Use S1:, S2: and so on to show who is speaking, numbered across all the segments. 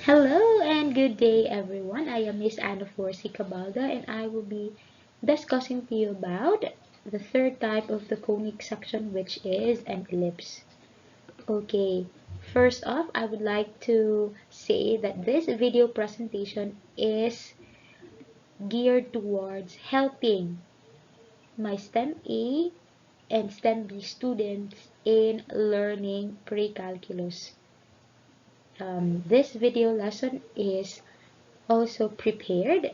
S1: Hello and good day everyone. I am Miss Anna Forsi Cabalda and I will be discussing to you about the third type of the conic section, which is an ellipse. Okay, first off, I would like to say that this video presentation is geared towards helping my STEM A and STEM B students in learning pre-calculus. This video lesson is also prepared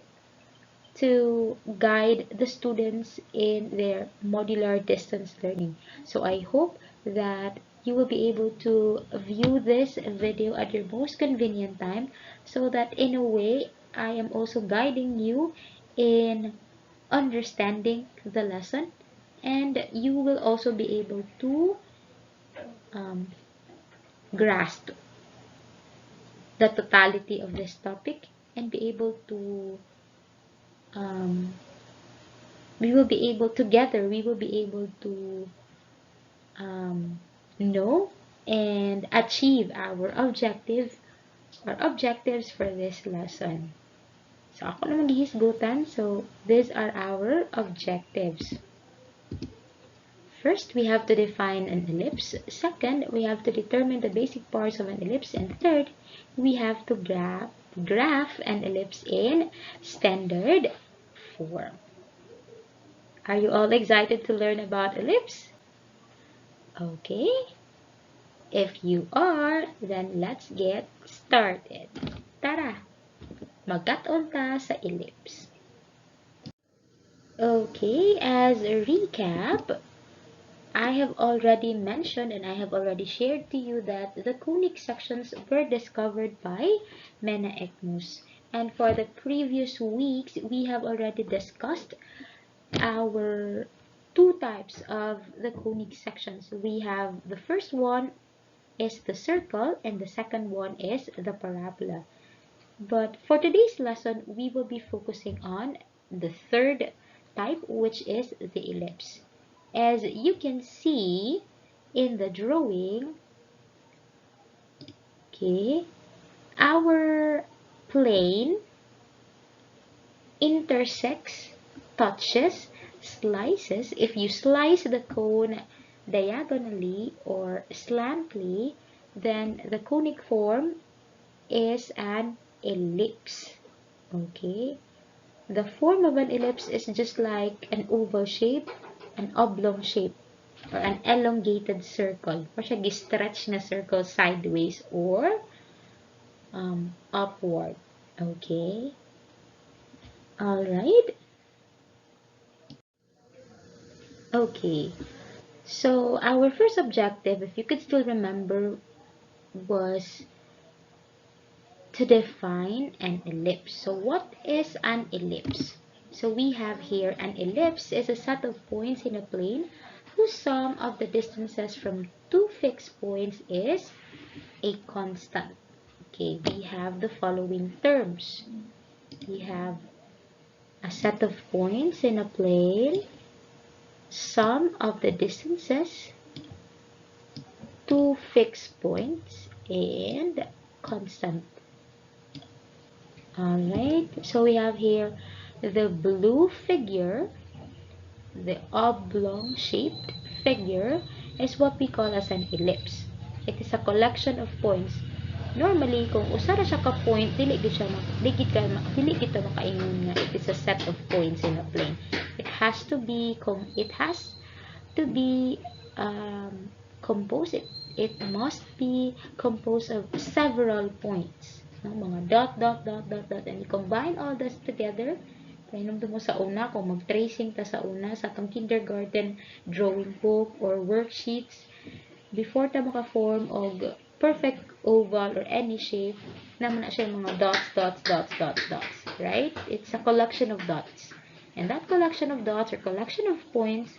S1: to guide the students in their modular distance learning. So I hope that you will be able to view this video at your most convenient time, so that in a way I am also guiding you in understanding the lesson, and you will also be able to um, grasp the totality of this topic and be able to um, we will be able together we will be able to um, know and achieve our objectives for this lesson. So ako na maghihisgutan. So these are our objectives. First, we have to define an ellipse. Second, we have to determine the basic parts of an ellipse. And third, we have to graph an ellipse in standard form. Are you all excited to learn about ellipse? Okay. If you are, then let's get started. Tara, magkat-on ta sa ellipse. Okay, as a recap, I have already mentioned and I have already shared to you that the conic sections were discovered by Menaechmus. And for the previous weeks, we have already discussed our two types of the conic sections. We have the first one is the circle and the second one is the parabola. But for today's lesson, we will be focusing on the third type, which is the ellipse. As you can see in the drawing, okay, our plane intersects, touches, slices. If you slice the cone diagonally or slantly, then the conic form is an ellipse. Okay, the form of an ellipse is just like an oval shape, an oblong shape, or an elongated circle. Or siya gi-stretch na circle sideways or upward. Okay. All right. Okay. So our first objective, if you could still remember, was to define an ellipse. So what is an ellipse? So we have here an ellipse is a set of points in a plane whose sum of the distances from two fixed points is a constant. Okay, we have the following terms. We have a set of points in a plane, sum of the distances, two fixed points, and constant. Alright, so we have here the blue figure, the oblong shaped figure is what we call as an ellipse. It is a collection of points. Normally, kung usara siya ka point, dili gid makaingon nga it is a set of points in a plane. It has to be composed. It must be composed of several points. No? Mga dot, dot, dot, dot, dot. And you combine all this together. Kaya mo sa una, kung mag-tracing ta sa una, sa atong kindergarten drawing book or worksheets, before ta maka-form og perfect oval or any shape, naman na siya mga dots, dots, dots, dots, dots. Right? It's a collection of dots. And that collection of dots or collection of points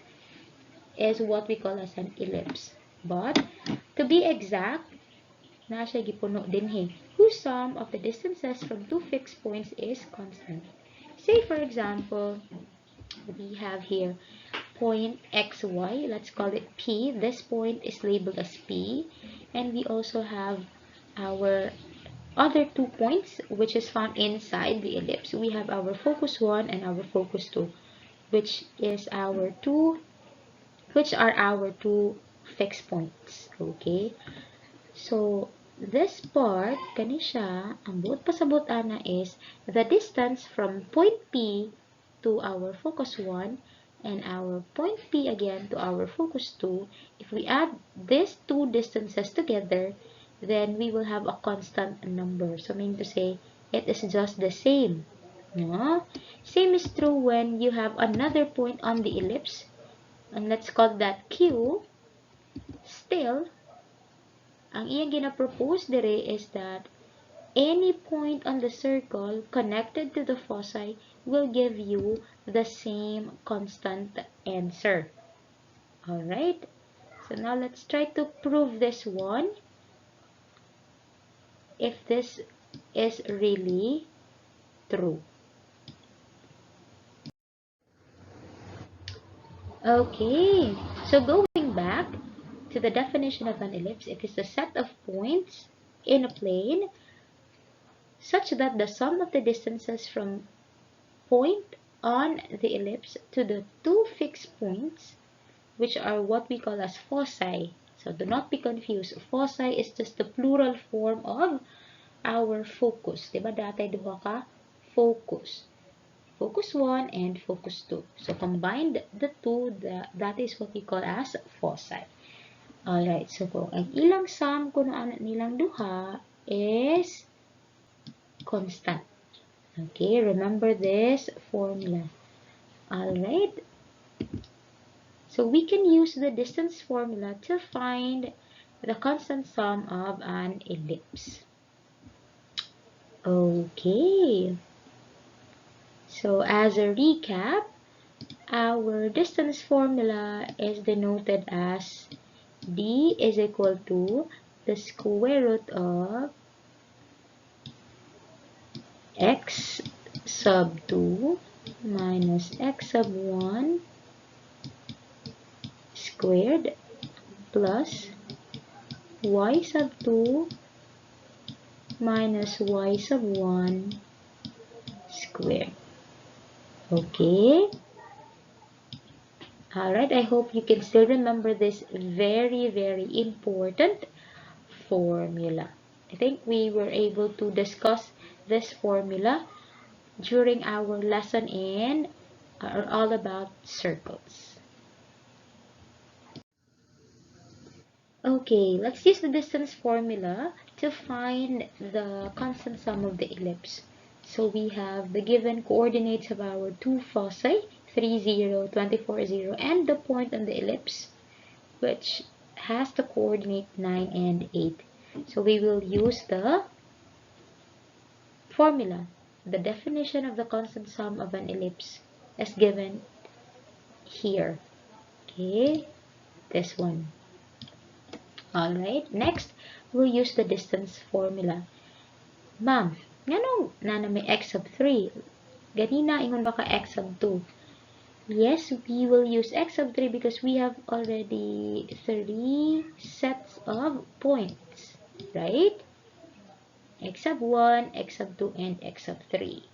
S1: is what we call as an ellipse. But, to be exact, na siya gipuno dinhi, whose sum of the distances from two fixed points is constant. Say, for example, we have here point xy. Let's call it P. This point is labeled as P. And we also have our other 2 points, which is found inside the ellipse. We have our focus 1 and our focus 2, which are our two fixed points. Okay? So, this part, kani siya, ang buot pasabot ana is the distance from point P to our focus 1 and our point P again to our focus 2. If we add these two distances together, then we will have a constant number. So, meaning to say, it is just the same. No? Same is true when you have another point on the ellipse, and let's call that Q. Still, ang iyang gina-propose dire is that any point on the circle connected to the foci will give you the same constant answer. Alright? So now let's try to prove this one. If this is really true. Okay. So going back to the definition of an ellipse, it is a set of points in a plane such that the sum of the distances from point on the ellipse to the two fixed points, which are what we call as foci. So do not be confused. Foci is just the plural form of our focus. Diba dati duha ka focus. Focus 1 and focus 2. So combined the two, that is what we call as foci. Alright, so kung ang ilang sum kung ano nilang duha is constant. Okay, remember this formula. Alright. So we can use the distance formula to find the constant sum of an ellipse. Okay. So as a recap, our distance formula is denoted as d is equal to the square root of x sub 2 minus x sub 1 squared plus y sub 2 minus y sub 1 squared. Okay? Alright, I hope you can still remember this very, very important formula. I think we were able to discuss this formula during our lesson in all about circles. Okay, let's use the distance formula to find the constant sum of the ellipse. So we have the given coordinates of our two foci, 3, 0, 24, 0, and the point on the ellipse, which has the coordinate 9 and 8. So we will use the formula, the definition of the constant sum of an ellipse as given here. Okay, this one. Alright, next, we'll use the distance formula. Ma'am, ngano na may x sub 3? Ganina, ingon ba ka x sub 2? Yes, we will use x sub 3 because we have already 3 sets of points, right? X sub 1, x sub 2, and x sub 3.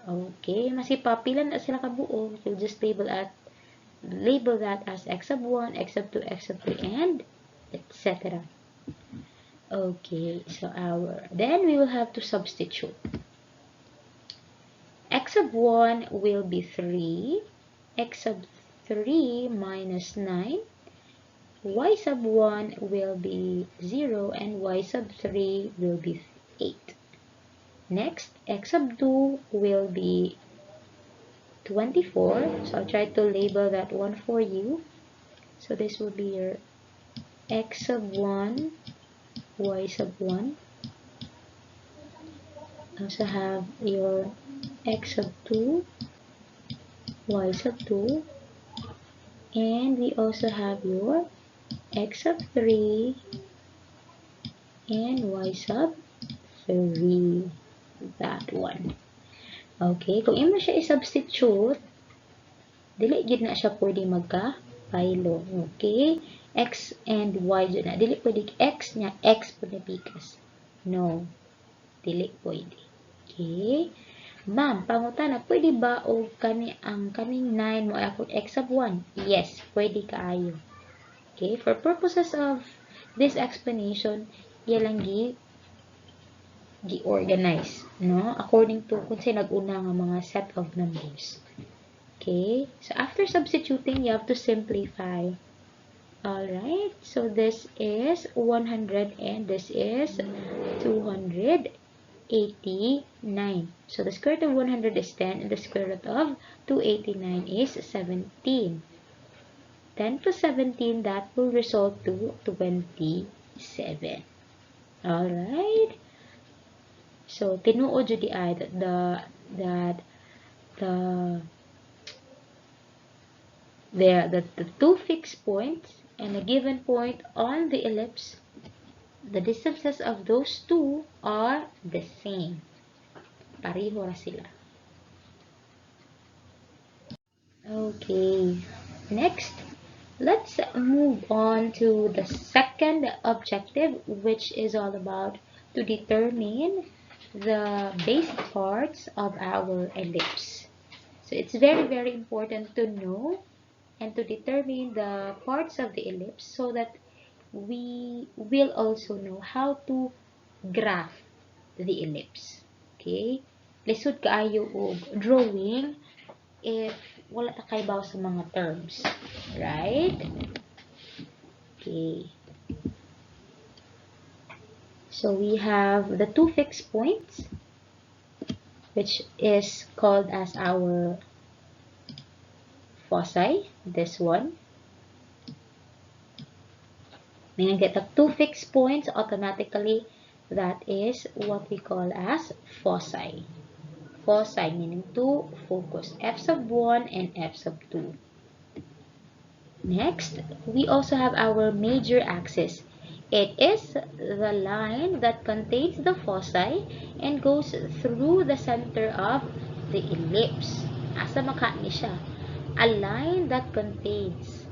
S1: Okay, masipapilan na sila kabuo. You'll just label that as x sub 1, x sub 2, x sub 3, and etc. Okay, so then we will have to substitute. X sub 1 will be 3, x sub 3 minus 9, y sub 1 will be 0, and y sub 3 will be 8. Next, x sub 2 will be 24. So I'll try to label that one for you. So this will be your x sub 1, y sub 1. Also have your x sub 2, y sub 2. And we also have your x sub 3 and y sub 3. That one. Okay, kung imo siya i-substitute, dili gid na siya pwede magka-pilo. Okay? X and y dyan na. Dili pwede x niya, x pwede pikas. No. dili pwede. Okay? Ma'am, pangutana, pwede ba o ang kaning 9 mo ay akong x sub 1? Yes, pwede kaayo. Okay? For purposes of this explanation, yan lang gi-organize, no? According to kung sino nag-una nga mga set of numbers. Okay? So, after substituting, you have to simplify. Alright? So, this is 100 and this is 289. So, the square root of 100 is 10 and the square root of 289 is 17. 10 plus 17, that will result to 27. Alright? So, tinuod jud di ay the two fixed points and a given point on the ellipse, the distances of those two are the same. Pareho ra sila. Okay. Next, let's move on to the second objective, which is all about to determine the basic parts of our ellipse. So it's very, very important to know and to determine the parts of the ellipse so that we will also know how to graph the ellipse. Okay? Lisod kaayo og drawing if wala ta kay baw sa mga terms. Right? Okay. So we have the two fixed points, which is called as our foci, this one. When you get the two fixed points, automatically that is what we call as foci. Foci meaning two focus, f sub 1 and f sub 2. Next, we also have our major axis. It is the line that contains the foci and goes through the center of the ellipse. Asa maka ni siya? A line that contains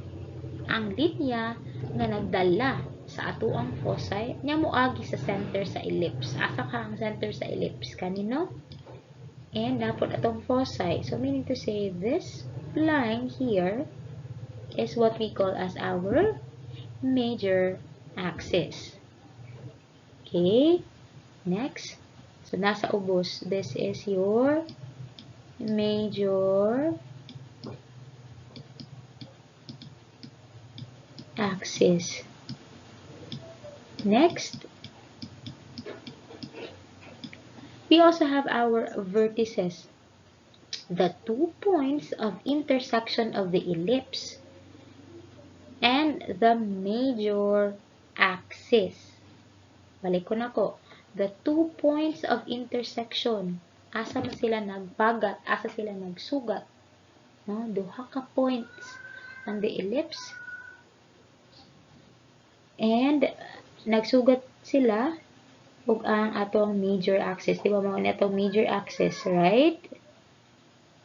S1: ang linya nga nagdala sa atoang foci nya moagi sa center sa ellipse. Asa ka ang center sa ellipse? Kanino? And napod atong foci. So, meaning to say, this line here is what we call as our major axis. Okay? Next. So, nasa ubos. This is your major axis. Next. We also have our vertices. The 2 points of intersection of the ellipse and the major axis. Balik ko na ko. The 2 points of intersection. Asa man sila nagpagat, asa sila nagsugat. No? Duha ka points on the ellipse. And nagsugat sila ug ang atong major axis. Diba mga atong major axis, right?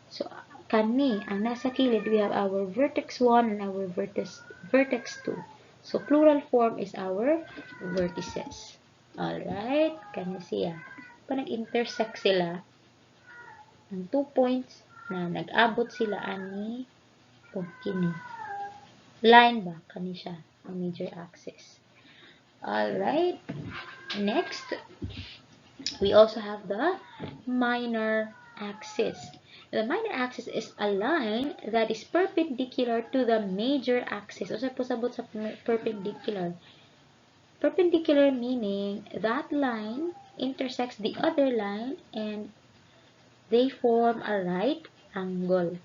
S1: So, kani, ang nasa kilid, we have our vertex 1 and our vertex 2. So, plural form is our vertices. Alright? Kani siya. Pa nag-intersect sila, ang 2 points na nag-abot sila ani o kini. Line ba? Kani siya, ang major axis. Alright? Next, we also have the minor axis. The minor axis is a line that is perpendicular to the major axis. O sa pasabot sa perpendicular. Perpendicular meaning that line intersects the other line and they form a right angle.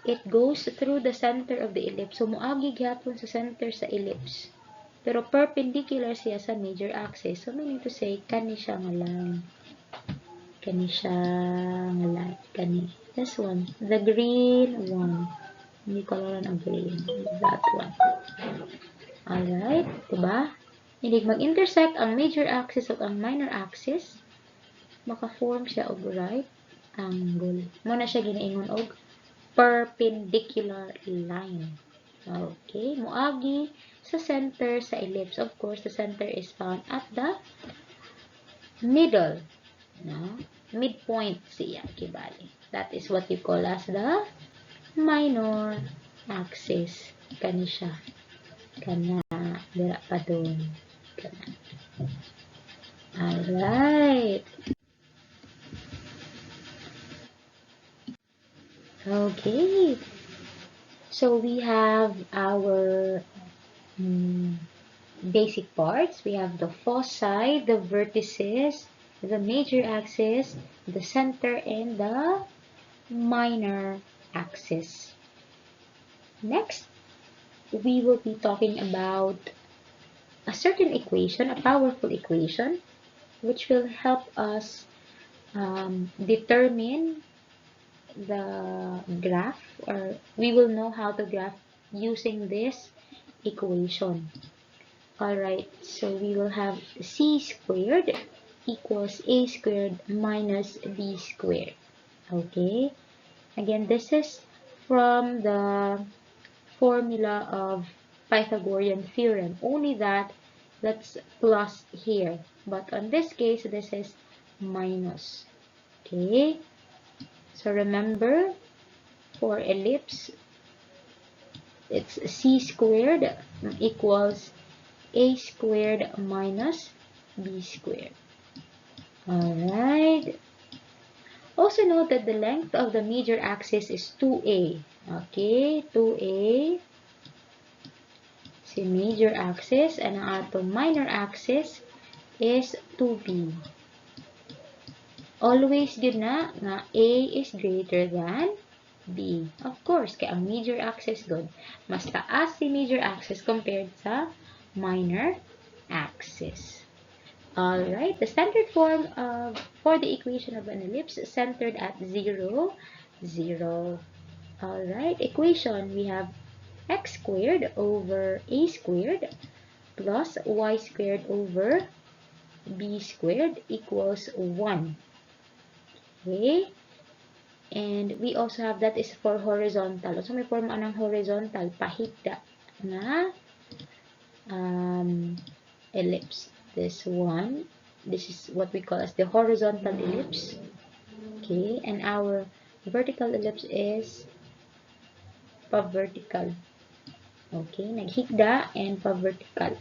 S1: It goes through the center of the ellipse. So, muagi gyapon sa center sa ellipse. Pero perpendicular siya sa major axis. So, meaning to say, kani siya nga line. Kani siya nga line. Kani. This one. The green one. Hindi coloran ang green. That one. Alright. Diba? Hindi mag-intersect ang major axis at ang minor axis. Maka-form siya og right angle. Muna siya ginaingon og perpendicular line. Okay. Muagi sa center sa ellipse. Of course, the center is found at the middle, no? Midpoint siya, kibali. That is what you call as the minor axis. Kani siya. Kana, dira pa doon. Kana. Alright. Okay. So we have our basic parts. We have the foci, the vertices, the major axis, the center, and the minor axis. Next, we will be talking about a certain equation, a powerful equation, which will help us determine the graph, or we will know how to graph using this equation. Alright, so we will have c squared equals a squared minus b squared. Okay, again, this is from the formula of Pythagorean theorem, only that that's plus here, but on this case this is minus. Okay, so remember, for ellipse it's c squared equals a squared minus b squared. Alright, also note that the length of the major axis is 2a. Okay, 2a si major axis, and ang atong minor axis is 2b. Always good na nga a is greater than b. Of course, kaya ang major axis good. Mas taas si major axis compared sa minor axis. Alright, the standard form for the equation of an ellipse is centered at 0, 0. Alright, equation, we have x squared over a squared plus y squared over b squared equals 1. Okay? And we also have that is for horizontal. So may form anang horizontal, pahigda na ellipse. This one, this is what we call as the horizontal ellipse. Okay, and our vertical ellipse is pa-vertical. Okay, naghigda and pa-vertical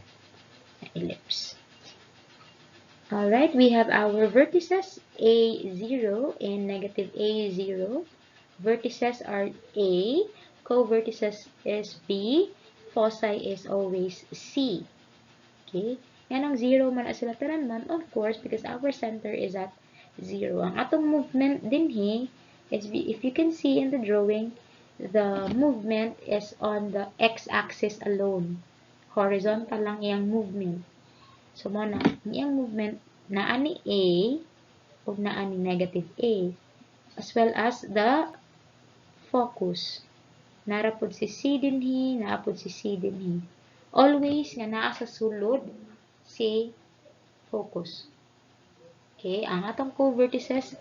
S1: ellipse. Alright, we have our vertices A0 and negative A0. Vertices are A, co-vertices is B, foci is always C. Okay, yan ang 0 man as sila tanan, of course, because our center is at 0. Ang atong movement din is, if you can see in the drawing, the movement is on the x-axis alone. Horizontal lang iyang movement. So, muna, iyang movement naa ni A o naa ni negative A, as well as the focus. Narapod si C dinhi, naapod si C dinhi. Always nga naa sa sulod si focus. Okay, ang atong co-vertices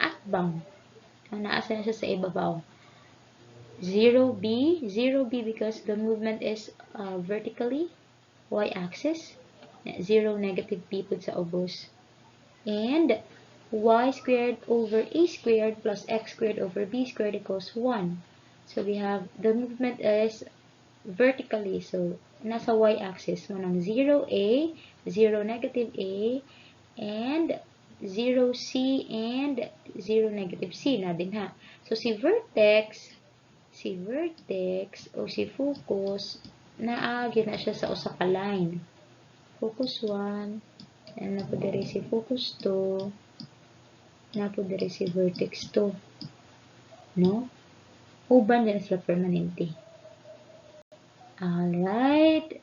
S1: atbang. Ang naasa na siya sa ibabaw. 0B, 0B because the movement is vertically, y-axis. 0 negative b pud sa ubos. And y squared over a squared plus x squared over b squared equals 1. So we have the movement is vertically. So nasa y-axis mo ng 0a, 0 negative a, and 0c and 0 negative c na din ha. So si vertex o si focus naagi na siya sa usa ka line. Focus 1, and napo diri si focus 2, napo diri si vertex 2. No? Uban din sila permanente. Alright.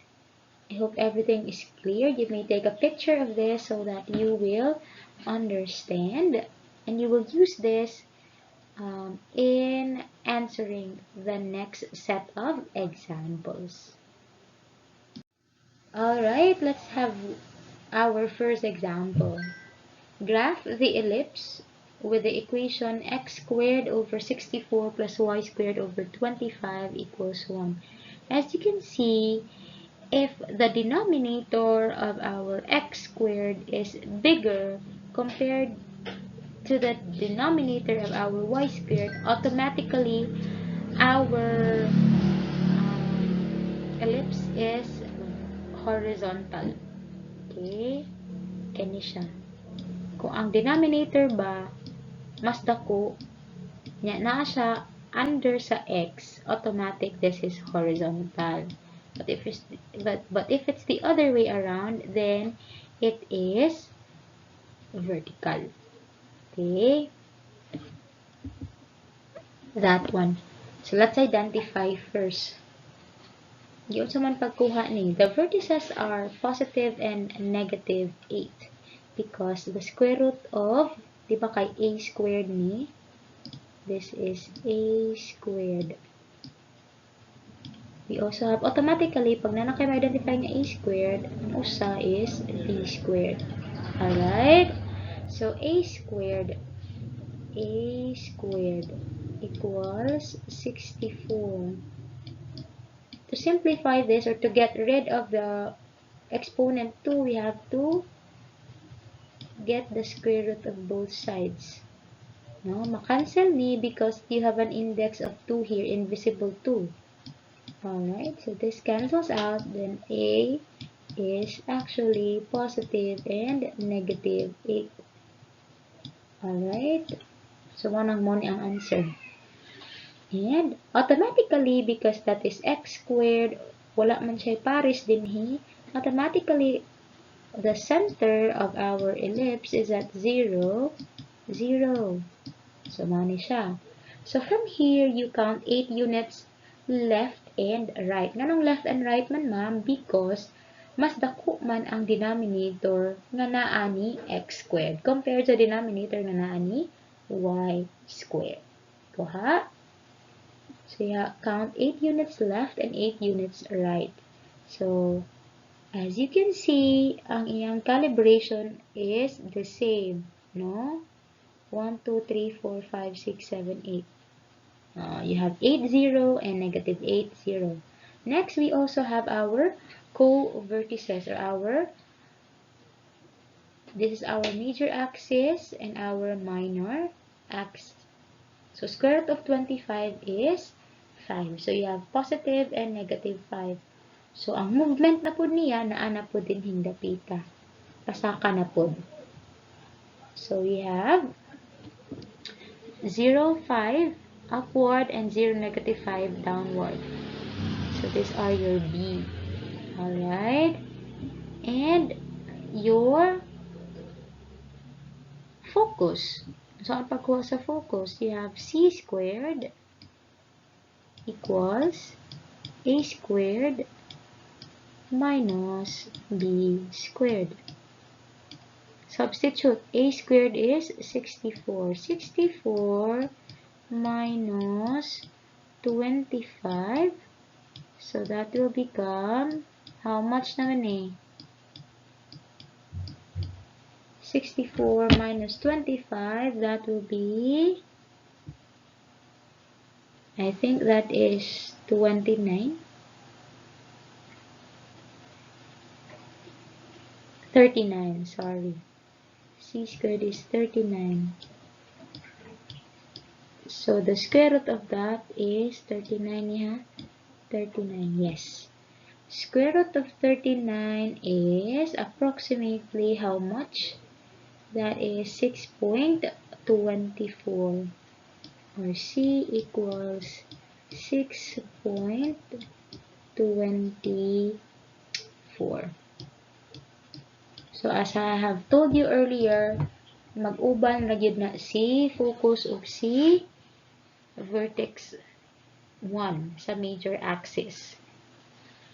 S1: I hope everything is clear. You may take a picture of this so that you will understand, and you will use this in answering the next set of examples. Alright, let's have our first example. Graph the ellipse with the equation x squared over 64 plus y squared over 25 equals 1. As you can see, if the denominator of our x squared is bigger compared to the denominator of our y squared, automatically our ellipse is horizontal. Okay? Kani siya. Kung ang denominator ba mas dako, nya na siya under sa x, automatic this is horizontal. But if it's the other way around, then it is vertical. Okay? That one. So let's identify first. Yung sa man pagkuha ni, the vertices are positive and negative 8 because the square root of, di ba kay a squared ni, this is a squared. We also have automatically, pag na kayo ma-identify nga a squared, ang usa is b squared. Alright? So a squared equals 64. To simplify this, or to get rid of the exponent 2, we have to get the square root of both sides. No, makancel ni because you have an index of 2 here, invisible 2. Alright, so this cancels out, then a is actually positive and negative 8. Alright, so manang mo ang answer. And automatically, because that is x squared, wala man siya pares dinhi, automatically the center of our ellipse is at 0, 0. So mani siya. So from here, you count 8 units left and right. Nganong left and right man, ma'am? Because mas dako man ang denominator nga naa ni x squared compared sa denominator nga naa ni y squared. Kuha? So yeah, count 8 units left and 8 units right. So as you can see, ang iyang calibration is the same, no? 1, 2, 3, 4, 5, 6, 7, 8. You have 8, 0 and negative 8, 0. Next, we also have our co-vertices, or this is our major axis and our minor axis. So square root of 25 is 5. So you have positive and negative 5. So ang movement na po niya, naa na po din hindapita. Pasaka na po. So we have 0, 5 upward and 0, negative 5 downward. So these are your B. Alright? And your focus. So ang pagkuha sa focus, you have C squared equals A squared minus B squared. Substitute. A squared is 64. 64 minus 25. So that will become, how much naman eh? 64 minus 25, that will be, I think that is 29. 39, sorry. C squared is 39. So the square root of that is 39, yeah? 39, yes. Square root of 39 is approximately how much? That is 6.24. Or C equals 6.24. So as I have told you earlier, mag-uban ra gyud na si focus of C vertex 1 sa major axis.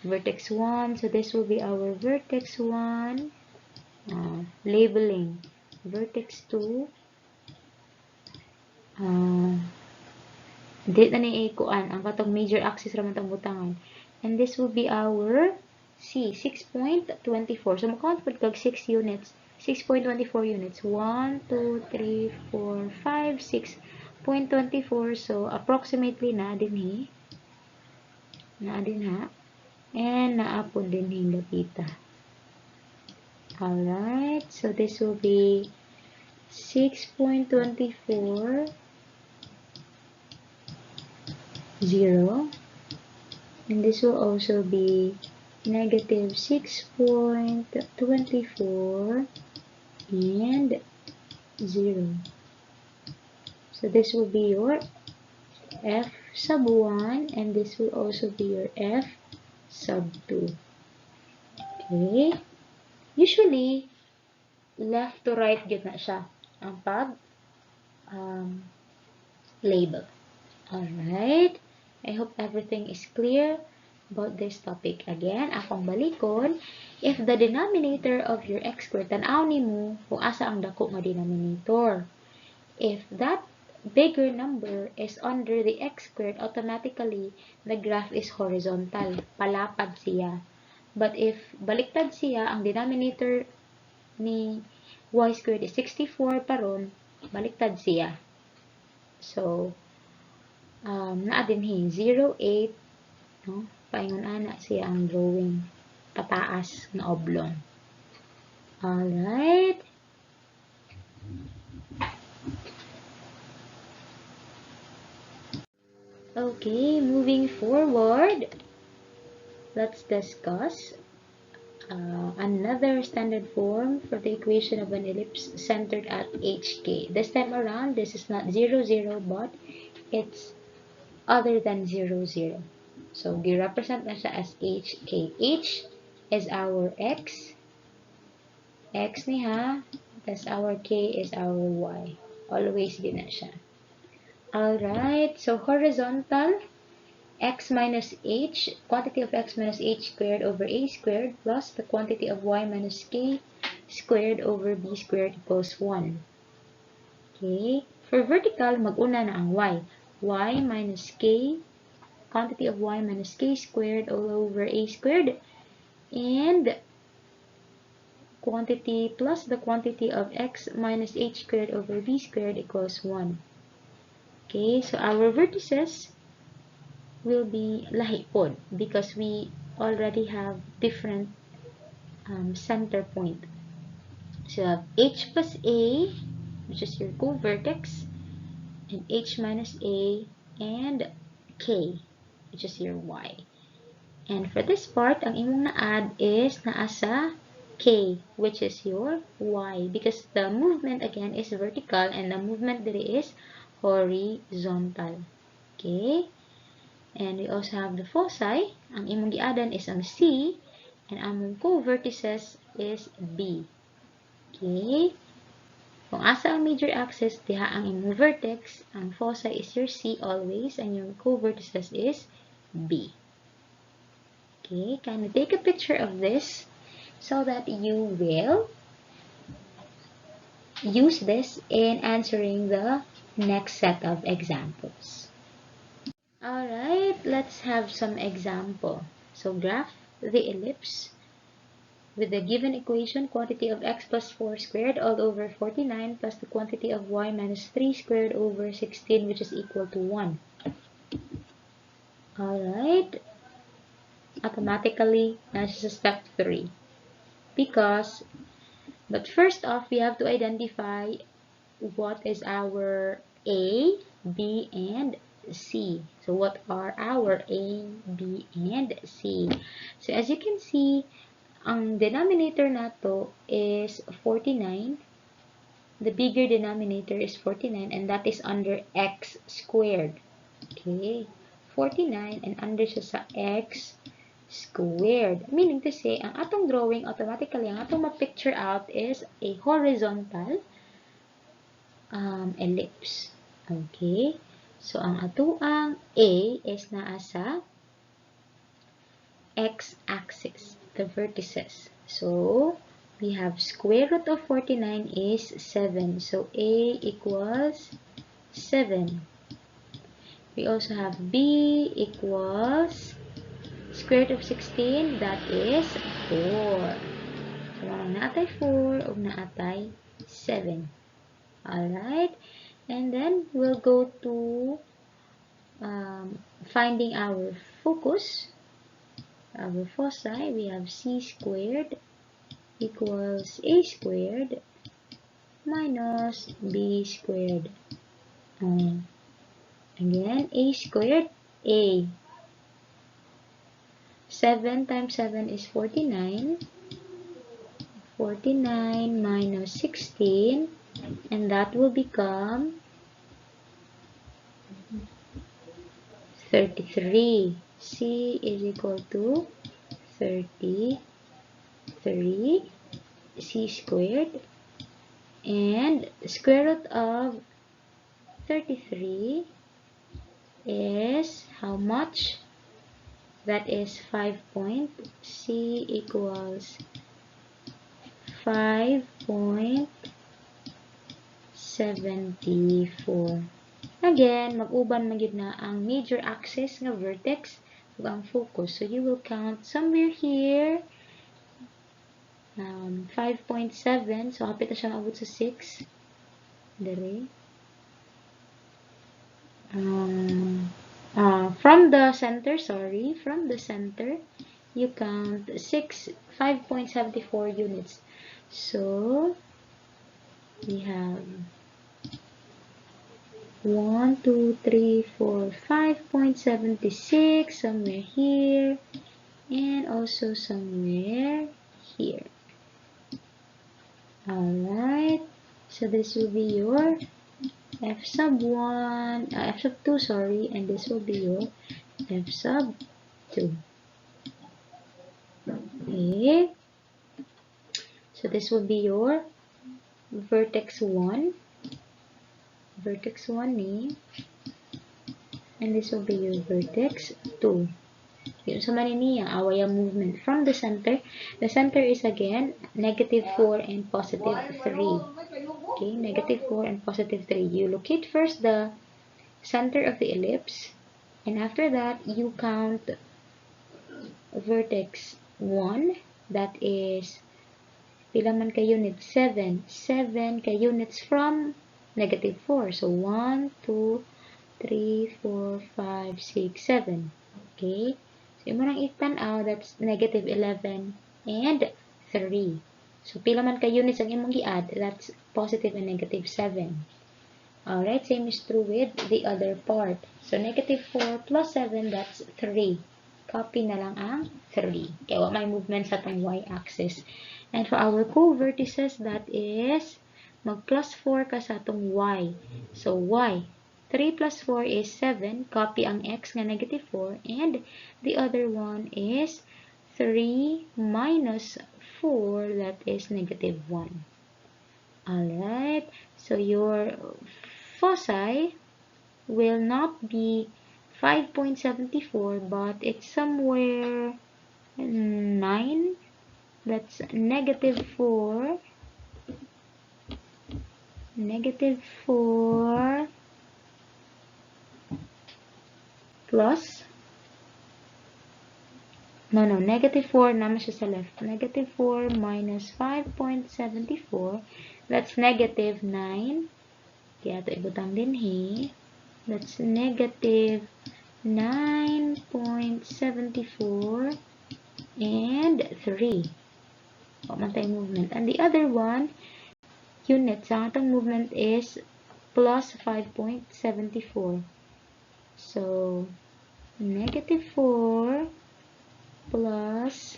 S1: Vertex 1, so this will be our vertex 1. Labeling. Vertex 2. Dito na ni ikuan ang katong major axis ra man tang butangan. And this will be our C, 6.24. So makount pud kag 6 units. 6.24 units. 1, 2, 3, 4, 5, 6.24. So approximately na din ha. And naapod din hindapita. Alright, so this will be 6.24, 0. And this will also be negative 6.24 and 0. So this will be your f sub 1 and this will also be your f sub 2. Okay? Usually, left to right yun na siya ang label. Alright? I hope everything is clear about this topic. Again, akong balikon, if the denominator of your x squared, tanaw ni mo kung asa ang dako nga denominator. If that bigger number is under the x squared, automatically, the graph is horizontal. Palapad siya. But if baliktad siya, ang denominator ni y squared is 64 paron, baliktad siya. So, naa din 0,8, no? Paingon ana siya ang drawing pataas na oblong. Alright. Okay, moving forward, let's discuss another standard form for the equation of an ellipse centered at hk. This time around, this is not 0, 0, but it's other than 0, 0. So, gi-represent na siya as hk. H is our x. X niya, tas our k is our y. Always yun na siya. Alright, so horizontal, x minus h, quantity of x minus h squared over a squared plus the quantity of y minus k squared over b squared equals 1. Okay, for vertical, mag-una na ang y. Y minus k, quantity of y minus k squared all over a squared, and quantity plus the quantity of x minus h squared over b squared equals 1. Okay, so our vertices will be lahi pod because we already have different center point. So you have h plus a, which is your co-vertex, and h minus a, and k, which is your y. And for this part, ang imong na-add is naasa k, which is your y, because the movement again is vertical and the movement there is horizontal. Okay? And we also have the foci. Ang imong gi-addan is ang c, and ang co-vertices is b. Okay? Kung asa ang major axis, diha ang imong vertex, ang foci is your c always, and yung co-vertices is b. Okay? Can you take a picture of this so that you will use this in answering the next set of examples. Alright, let's have some example. So graph the ellipse with the given equation, quantity of x plus 4 squared all over 49 plus the quantity of y minus 3 squared over 16, which is equal to 1. Alright, automatically, nasa step 3. But first off, we have to identify what is our A, B, and C. So what are our A, B, and C? So as you can see, ang denominator nato is 49. The bigger denominator is 49, and that is under x squared. Okay, 49, and under siya sa x squared. Meaning to say, ang atong drawing, automatically, ang atong ma-picture out is a horizontal ellipse. Okay? So, ang atuang A is naa sa x-axis, the vertices. So, we have square root of 49 is 7. So, A equals 7. We also have B equals square root of 16, that is 4. So, naatay 4 o naatay 7. Alright? And then, we'll go to finding our focus. Our foci, we have c squared equals a squared minus b squared. Again, a squared, a. 7 times 7 is 49. 49 minus 16, and that will become 33. C is equal to 33 c squared, and square root of 33 is how much? That is 5 point. C equals 5.74. Again, mag-uban man na ang major axis nga vertex ug ang focus. So you will count somewhere here 5.7. So hapit na siya maabot sa 6. Dere. From the center, you count 5.74 units. So we have 1, 2, 3, 4, 5.76 somewhere here, and also somewhere here. Alright, so this will be your f sub 1, f sub 2, sorry, and this will be your f sub 2. Okay, so this will be your vertex 1, eh? And this will be your vertex 2. Yun sa maniniya, away ang movement from the center. The center is again negative 4 and positive 3. Okay, negative 4 and positive 3. You locate first the center of the ellipse, and after that, you count vertex 1, that is, pila man ka units? 7. 7 ka units from negative 4. So, 1, 2, 3, 4, 5, 6, 7. Okay? So, yung manang itan-aw, that's negative 11 and 3. So, pila man ka units ang imong i-add, that's positive and negative 7. Alright, same is true with the other part. So, negative 4 plus 7, that's 3. Copy na lang ang 3. Kaya may movement sa itong y-axis. And for our co-vertices, that is, mag-plus 4 ka sa itong y. So, y. 3 plus 4 is 7. Copy ang x nga negative 4. And the other one is 3 minus 4, that is negative 1. Alright. So, your foci will not be 5.74, but it's somewhere 9. That's negative 4. Negative 4 plus, negative 4 naman siya sa left. Negative 4 minus 5.74, that's negative 9. Kaya ito ibutang din he. That's negative 9.74 and 3. Pamantay movement. And the other one, units, ang atong movement is plus 5.74. So, negative 4 plus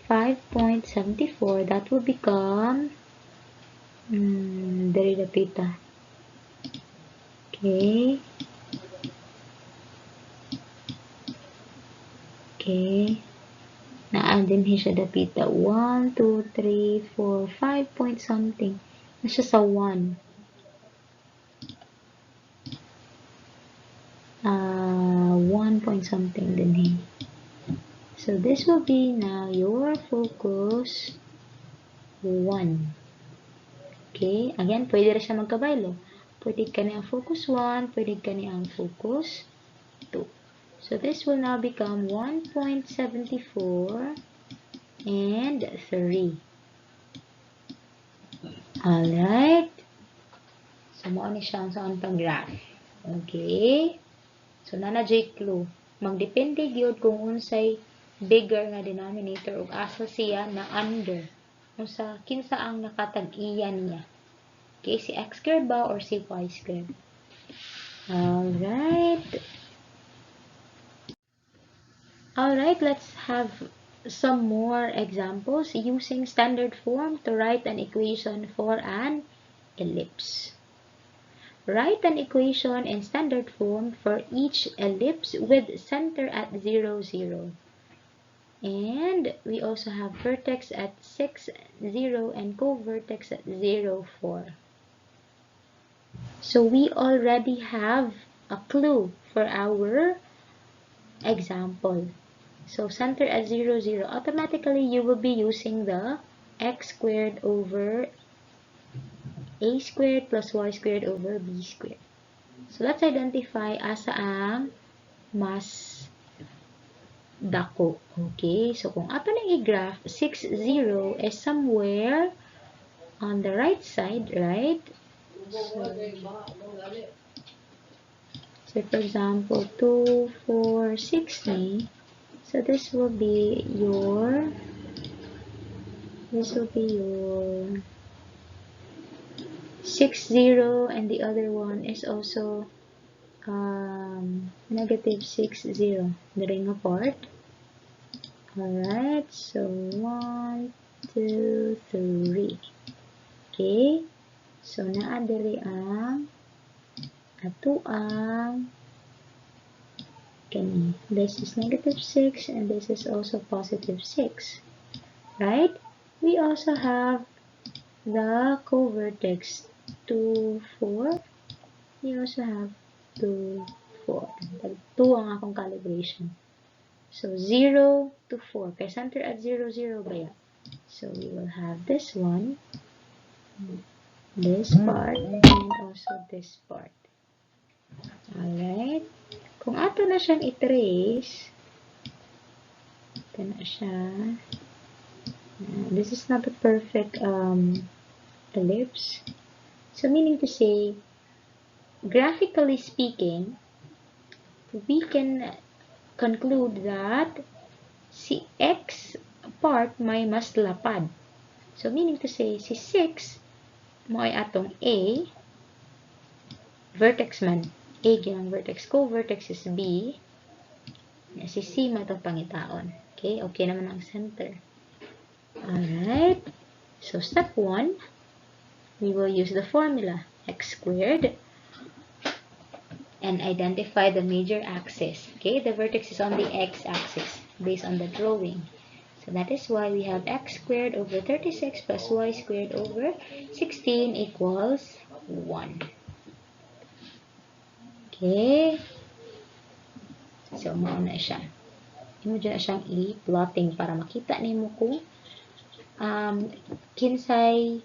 S1: 5.74, that will become dari dapita. Okay. Okay. Naandin siya dapita. 1, 2, 3, 4, 5 point something. Nasa sa 1. 1 point something din eh. So, this will be now your focus 1. Okay? Again, pwede rin siya magkabaylo. Pwede ka niya ang focus 1, pwede ka niya ang focus 2. So, this will now become 1.74 and 3. Alright? So, mo ni siya ang saan pang graph. Okay? So, nana-J clue. Magdepende gyud kung unsay bigger nga denominator ug asa siya na under. kung sa kinsa ang nakatag-iyan niya. Okay, si x squared ba or si y squared? Alright, let's have some more examples using standard form to write an equation for an ellipse. Write an equation in standard form for each ellipse with center at 0, 0. And we also have vertex at 6, 0 and co-vertex at 0, 4. So we already have a clue for our example. So center at 0, 0. Automatically, you will be using the x squared over a squared plus y squared over b squared. So let's identify asa ang mas dako. Okay, so kung ato na i-graph, 6, 0 is somewhere on the right side, right? So for example, 2, 4, 6 ni. So this will be your 6, 0, and the other one is also negative 6, 0. The ring apart. Alright, so 1, 2, 3. Okay, so naadali ang ato ang kani. This is negative 6 and this is also positive 6. Right? We also have the co-vertex 2, 4. We also have 2, 4. 2 ang akong calibration. So 0 to 4. Kaya center at 0, 0 ba yan? So we will have this one, this part, and also this part. Alright. Kung ato na siyang i-trace, ito na siya. This is not a perfect ellipse. So meaning to say, graphically speaking, we can conclude that si x part may mas lapad. So meaning to say, si 6 mo ay atong A, vertex man, A ginang vertex, co-vertex is B, si C man itong pangitaon. Okay, okay naman ang center. Alright, so step 1, we will use the formula x squared and identify the major axis. Okay, the vertex is on the x-axis based on the drawing. So that is why we have x squared over 36 plus y squared over 16 equals 1. Okay. So, mauna siya. Imo dyan siyang i-plotting para makita nimo kung kinsay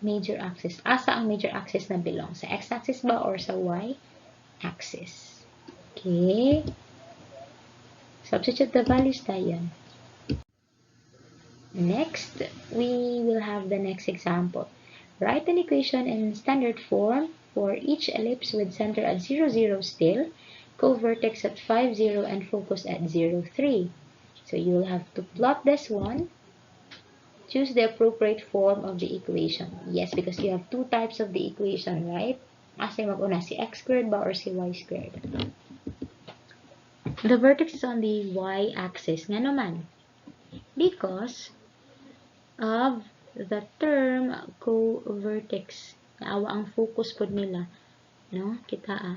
S1: major axis. Asa ang major axis na belong? Sa x-axis ba or sa y-axis? Okay. Substitute the values tayo. Next, we will have the next example. Write an equation in standard form for each ellipse with center at 0, 0 still, co-vertex at 5, 0, and focus at 0, 3. So you will have to plot this one. Choose the appropriate form of the equation. Yes, because you have two types of the equation, right? Asa mag-una, si x squared ba or si y squared? The vertex is on the y-axis. Nga naman, because of the term co-vertex. Naawa ang focus po nila. No? Kita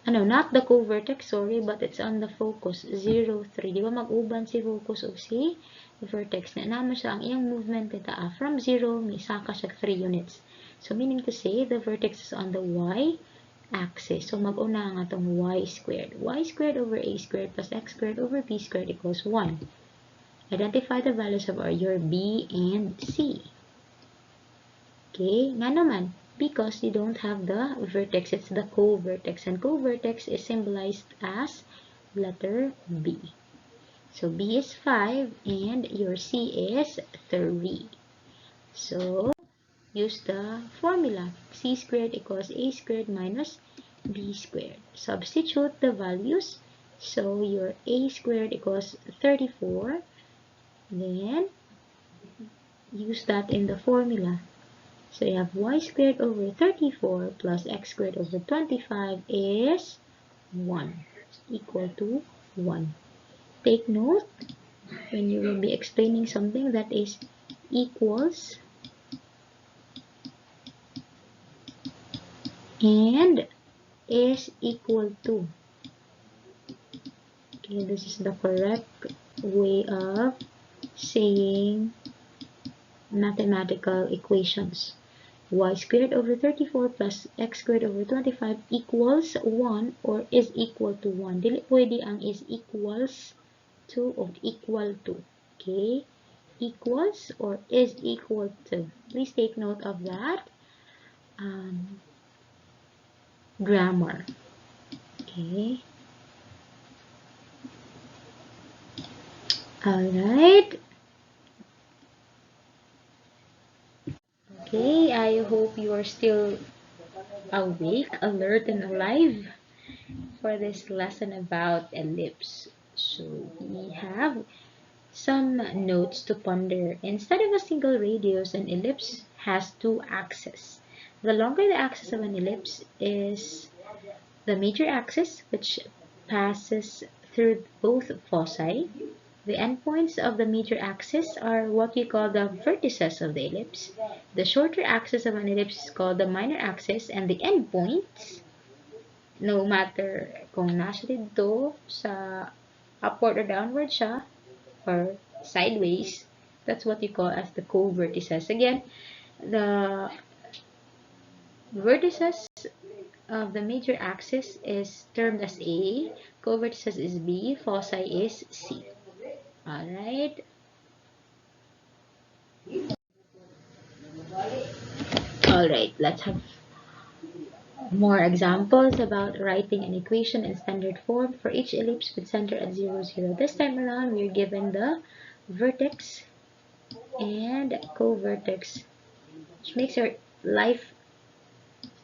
S1: not the co-vertex, sorry, but it's on the focus, 0, 3. Di ba mag-uban si focus o si vertex? Na naman siya ang iyang movement kita from 0, may saka siya 3 units. So, meaning to say, the vertex is on the y-axis. So, mag-una nga itong y squared. Y squared over a squared plus x squared over b squared equals 1. Identify the values of your B and C. Okay, nga naman, because you don't have the vertex, it's the co-vertex, and co-vertex is symbolized as letter B. So B is 5 and your C is 3. So use the formula. C squared equals A squared minus B squared. Substitute the values. So your A squared equals 34 Then use that in the formula. So you have y squared over 34 plus x squared over 25 is 1, equal to 1. Take note when you will be explaining something that is equals and is equal to. Okay, this is the correct way of saying mathematical equations. Y squared over 34 plus x squared over 25 equals 1 or is equal to 1. Dili pwede ang is equals to or equal to. Okay? Equals or is equal to. Please take note of that grammar. Okay? Alright. Okay, I hope you are still awake, alert, and alive for this lesson about ellipse. So we have some notes to ponder. Instead of a single radius, an ellipse has two axes. The longer the axis of an ellipse is the major axis, which passes through both foci. The endpoints of the major axis are what we call the vertices of the ellipse. The shorter axis of an ellipse is called the minor axis, and the endpoints, no matter kung nasa dito sa upward or downward siya, or sideways, that's what you call as the co-vertices. Again, the vertices of the major axis is termed as A, co-vertices is B, foci is C. Alright. Alright, let's have more examples about writing an equation in standard form for each ellipse with center at 0, 0. This time around, we're given the vertex and co-vertex, which makes our life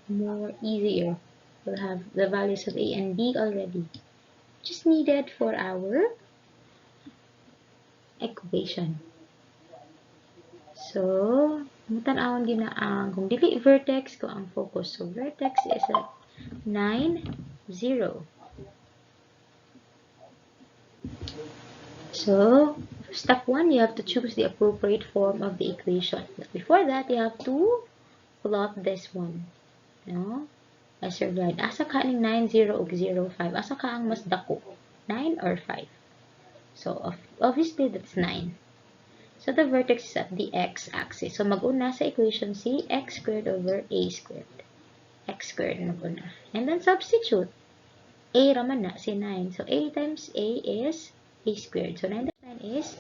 S1: more easier. We'll have the values of A and B already, just needed for our equation. So, mutan-awon din na ang kung dili vertex ko ang focus. So, vertex is at 9, 0. So, step 1, you have to choose the appropriate form of the equation. But before that, you have to plot this one. No? As your guide. Asa ka ning 9, 0 ug 0, 5? Asa ka ang mas dako? 9 or 5? So, obviously, that's 9. So, the vertex is at the x-axis. So, mag-una sa equation si x squared over a squared. X squared mag-una. And then, substitute. A raman na, si 9. So, a times a is a squared. So, 9 times 9 is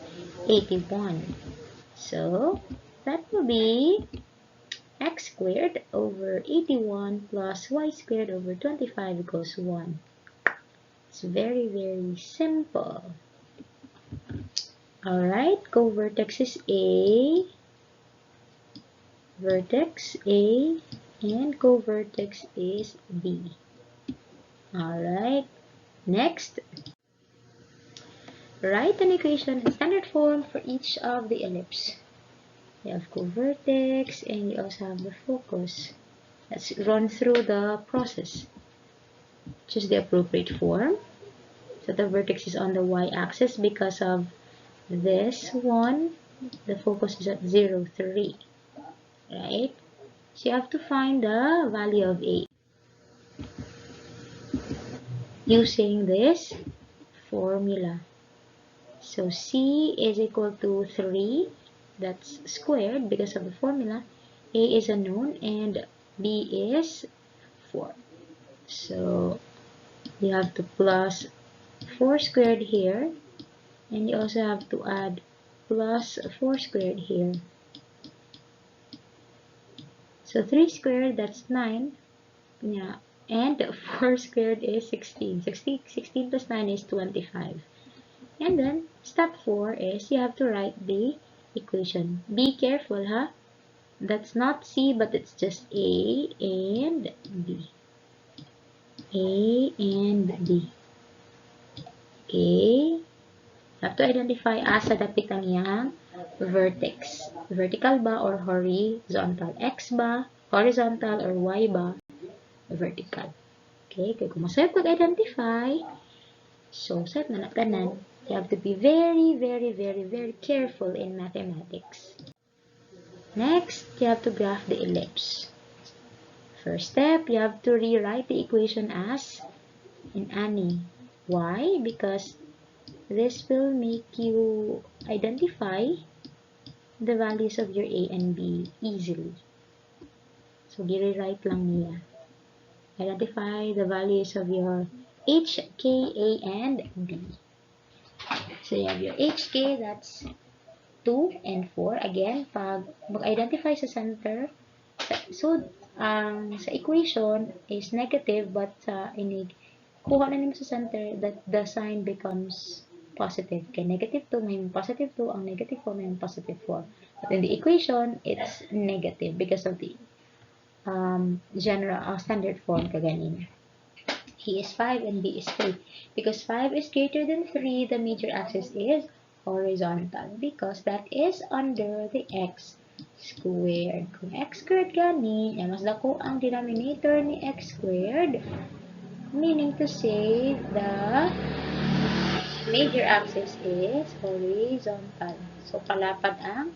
S1: 81. So, that will be x squared over 81 plus y squared over 25 equals 1. It's very, very simple. Alright, co-vertex is A, vertex A, and co-vertex is B. Alright, next, write an equation in standard form for each of the ellipse. You have co-vertex and you also have the focus. Let's run through the process. Choose the appropriate form. So the vertex is on the y-axis because of this one. The focus is at 0, 3. Right? So you have to find the value of A using this formula. So C is equal to 3. That's squared because of the formula. A is unknown and B is 4. So you have to plus 4 squared here, and you also have to add plus 4 squared here. So 3 squared, that's 9. Yeah. And 4 squared is 16. 16 plus 9 is 25. And then, step 4 is you have to write the equation. Be careful, huh? That's not C, but it's just A and B. A and B. Okay. have to identify asa dapit ang iyang vertex. Vertical ba or horizontal? X ba? Horizontal or Y ba? Vertical. Okay, kaya kung masayap kag-identify, so set na natanan. You have to be very, very, very, very careful in mathematics. Next, you have to graph the ellipse. First step, you have to rewrite the equation as in any. Why? Because this will make you identify the values of your A and B easily. So, rewrite lang niya. Identify the values of your H, K, A, and B. So, you have your HK, that's 2 and 4. Again, pag mag-identify sa center, so, sa equation is negative, but sa inig, kuha na nimo sa center, that the sign becomes positive. Okay, negative 2, may positive 2, ang negative 4, may positive 4. But in the equation, it's negative because of the general standard form kaganin. He is 5 and B is 3. Because 5 is greater than 3, the major axis is horizontal because that is under the x squared. Kung x squared gani, mas dako ang denominator ni x squared, meaning to say the major axis is horizontal. So, palapad ang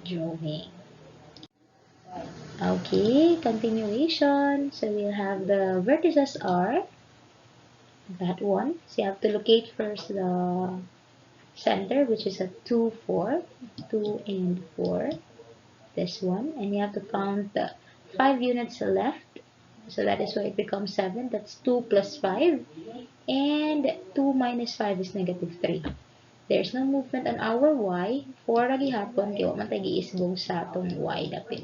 S1: drawing. Okay, continuation. So, we'll have the vertices are that one. So, you have to locate first the center, which is a 2, 4. 2 and 4. This one. And you have to count the 5 units left. So, that is why it becomes 7. That's 2 plus 5. And 2 minus 5 is negative 3. There's no movement on our y. 4 lagi hapon, kaya man tayo giisbog sa atong y dapit.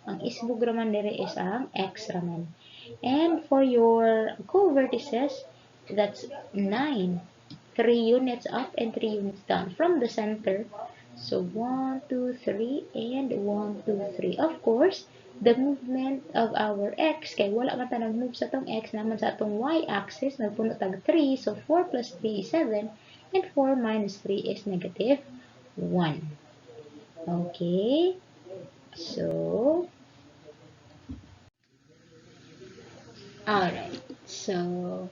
S1: Ang isbog raman dire is ang x raman. And for your co-vertices, that's 9. 3 units up and 3 units down from the center. So 1, 2, 3, and 1, 2, 3. Of course, the movement of our x, kay wala man ta nag-move sa atong x, naman sa atong y-axis, nagpuno tag 3, so 4 plus 3 is 7, and 4 minus 3 is negative 1. Okay, so, alright, so,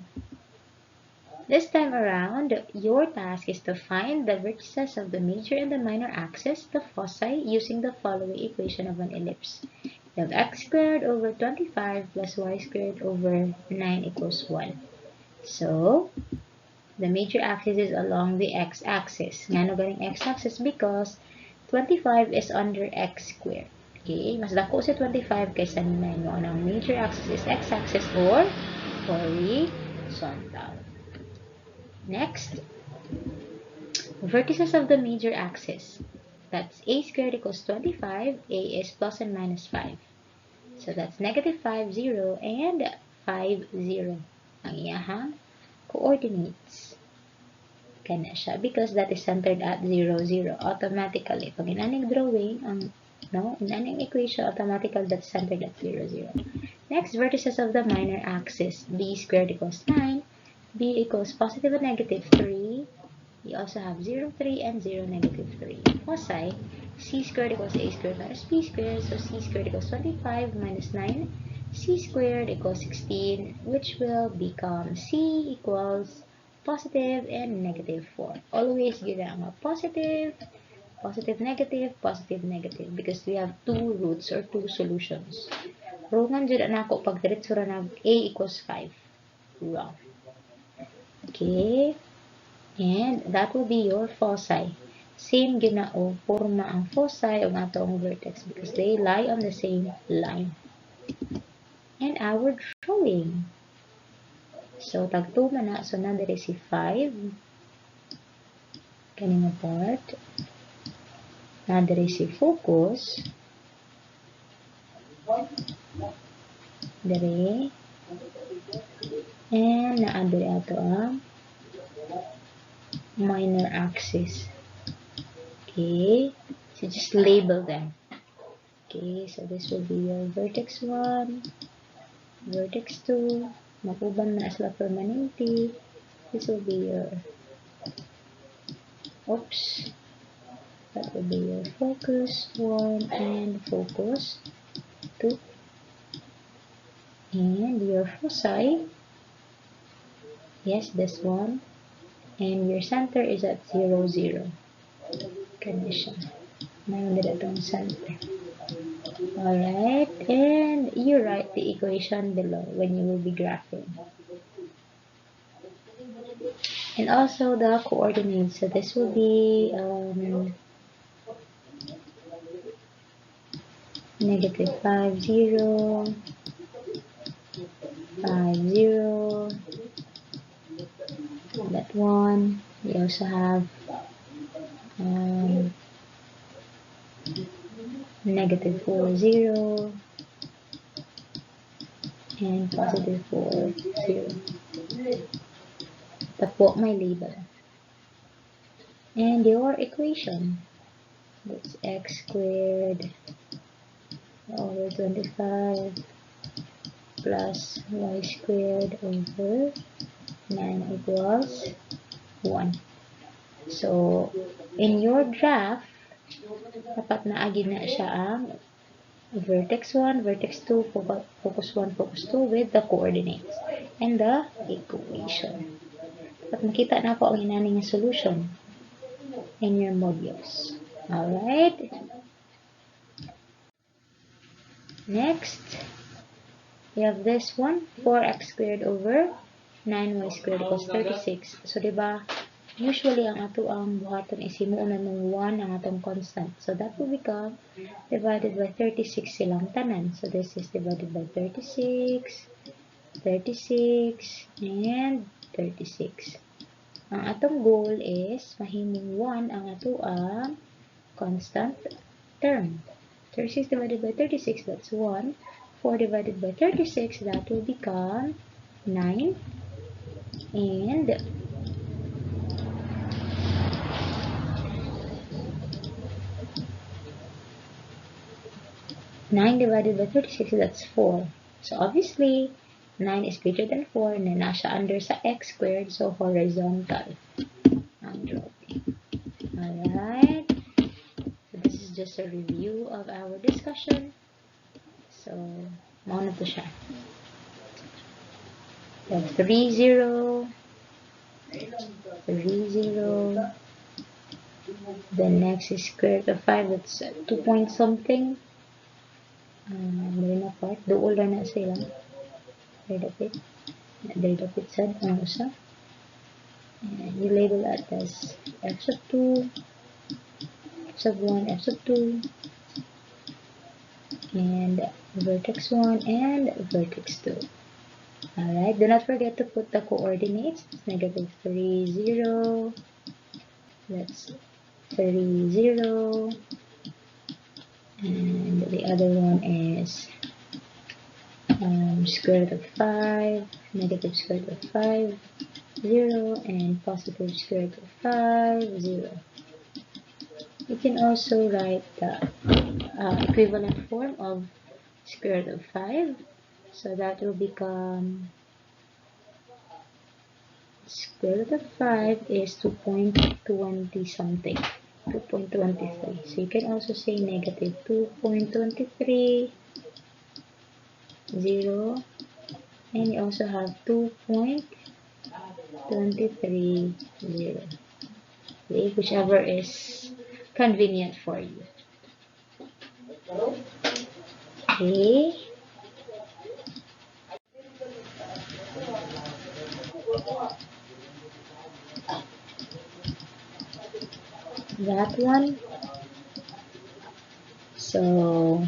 S1: this time around, your task is to find the vertices of the major and the minor axis, the foci, using the following equation of an ellipse. You have x squared over 25 plus y squared over 9 equals 1. So, the major axis is along the x-axis. Nga no ganing x-axis because 25 is under x squared. Okay, mas dako si 25 kaysa 9. Mo ang major axis is x-axis or horizontal. Next, vertices of the major axis. That's a squared equals 25. A is plus and minus 5. So that's negative 5, 0, and 5, 0. Ang iyahang coordinates. Kana siya because that is centered at 0, 0. Automatically, pag inaning drawing, inaning equation, automatically that's centered at 0, 0. Next, vertices of the minor axis. B squared equals 9. B equals positive and negative 3. You also have 0, 3, and 0, negative 3. Foci, c squared equals a squared minus b squared. So c squared equals 25 minus 9. C squared equals 16, which will become c equals positive and negative 4. Always give a positive, positive, negative, positive, negative. Because we have two roots or two solutions. Wrongan dyan na ako pag diretso ra na a equals 5. Wrong. Okay. And that will be your foci. Same ginao forma ang foci o nga ang vertex because they lie on the same line. And our drawing. So, tag 2 man na. So, nandere si 5. Kanina part. Nandere si focus. Dere. And naadere ato ang minor axis. Okay. So, just label them. Okay. So, this will be your vertex 1, vertex 2, makuban na sila permanente. This will be your Oops. That will be your focus 1 and focus 2. And your foci, yes, this one. And your center is at 0, 0. Condition. Mayroon din itong center. Alright, and you write the equation below when you will be graphing. And also the coordinates. So this will be negative 5, 0, 5, 0. That one. We also have negative 4, 0. And positive 4, 0. Tapos my label. And your equation. That's x squared over 25 plus y squared over 9 equals 1. So, in your graph, dapat naagin na siya ang vertex 1, vertex 2, focus 1, focus 2 with the coordinates and the equation. Dapat makita na po ang inaning solution in your modules. Alright? Next, we have this one, 4x squared over 9y squared equals 36. So, diba, usually ang ato ang buhaton is himuunan ng 1 ang atong constant. So, that will become divided by 36 silang tanan. So, this is divided by 36, 36, and 36. Ang atong goal is mahimong 1 ang ato ang constant term. 36 divided by 36, that's 1. 4 divided by 36, that will become 9. And 9 divided by 36, that's 4. So, obviously, 9 is greater than 4, and then nasa under sa x squared, so horizontal ang drawing. Alright. So, this is just a review of our discussion. So, mauna to siya. We have 3, 0, 3, 0. The next is square root of 5, that's 2 point something. Dali na part. Dool na sila. Dali dapit sad. Ano sa? And you label that as f sub 2, f sub 1, f sub 2, and vertex 1 and vertex 2. Alright, do not forget to put the coordinates. It's negative 3, 0. That's 3, 0. And the other one is square root of 5, negative square root of 5, 0, and positive square root of 5, 0. You can also write the equivalent form of square root of 5. So that will become square root of 5 is 2.20 something. 2.23. So you can also say negative 2.23, 0, and you also have 2.23, 0. Okay, whichever is convenient for you. Okay. That one. So,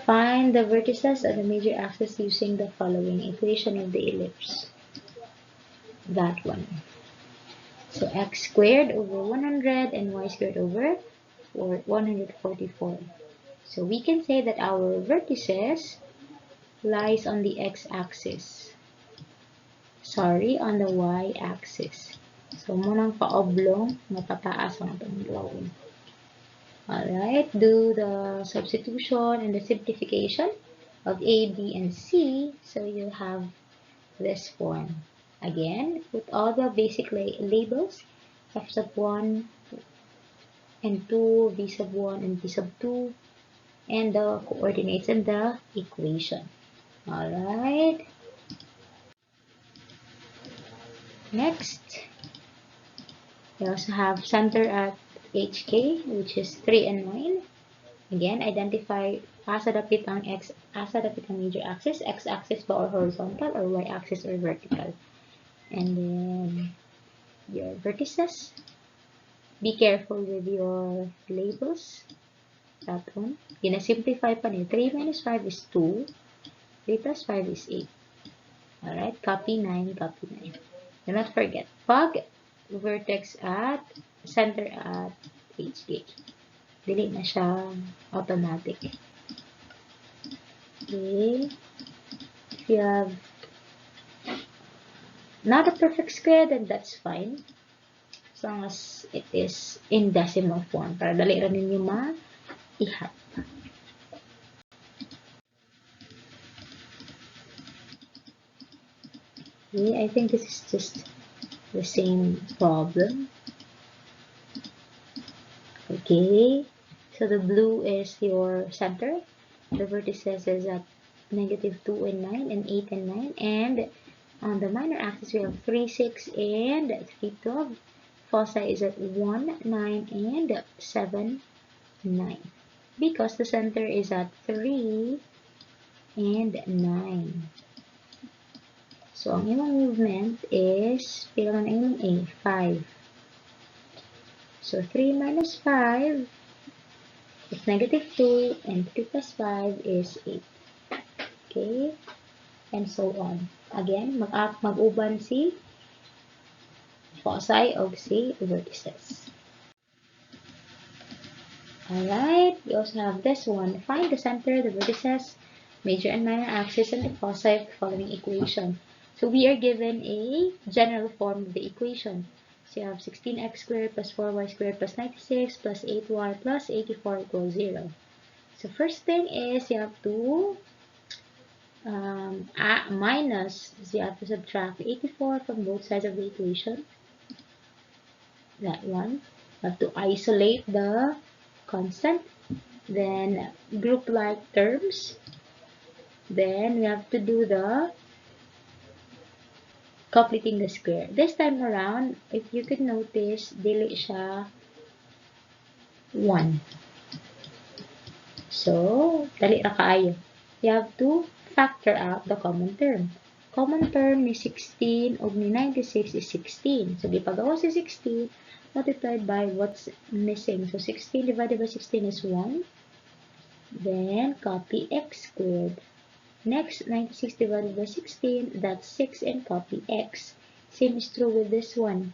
S1: find the vertices of the major axis using the following equation of the ellipse. That one. So, x squared over 100 and y squared over 144. So, we can say that our vertices lies on the x-axis. Sorry, on the y-axis. So, munang pa-oblong, matataas ang itong drawing. Alright, do the substitution and the simplification of A, B, and C. So, you'll have this form. Again, put all the basic labels, f sub 1 and 2, v sub 1 and v sub 2, and the coordinates in the equation. Alright. Next, we also have center at HK, which is 3 and 9. Again, identify asa dapit ang major axis, x-axis ba or horizontal, or y-axis or vertical. And then your vertices. Be careful with your labels. That one. Gina-simplify pa niya. 3 minus 5 is 2. 3 plus 5 is 8. Alright, copy 9, copy 9. Do not forget, pag vertex at center at HK. Dili na siya automatic. Okay. If you have not a perfect square, then that's fine. As long as it is in decimal form. Para dali rin ninyo ma-ihat. Okay, I think this is just the same problem. Okay, so the blue is your center. The vertices is at negative 2 and 9 and 8 and 9. And on the minor axis, we have 3, 6 and 3, 12. Foci is at 1, 9 and 7, 9. Because the center is at 3 and 9. So, ang imong movement is, pila man ang imong A? 5. So, 3 minus 5 is negative 2, and 3 plus 5 is 8. Okay? And so on. Again, mag-uban si foci o si vertices. Alright, we also have this one. Find the center, the vertices, major and minor axis, and the foci of the following equation. So we are given a general form of the equation. So you have 16x squared plus 4y squared plus 96 plus 8y plus 84 equals 0. So first thing is you have to minus, so you have to subtract 84 from both sides of the equation. That one. You have to isolate the constant. Then group like terms. Then we have to do the completing the square. This time around, if you could notice, dili siya 1. So, dali ra kaayo. You have to factor out the common term. Common term ni 16 o ni 96 is 16. So, gipagawa si 16 multiplied by what's missing. So, 16 divided by 16 is 1. Then, copy x squared. Next, 96 divided by 16, that's 6, and copy x. Same is true with this one.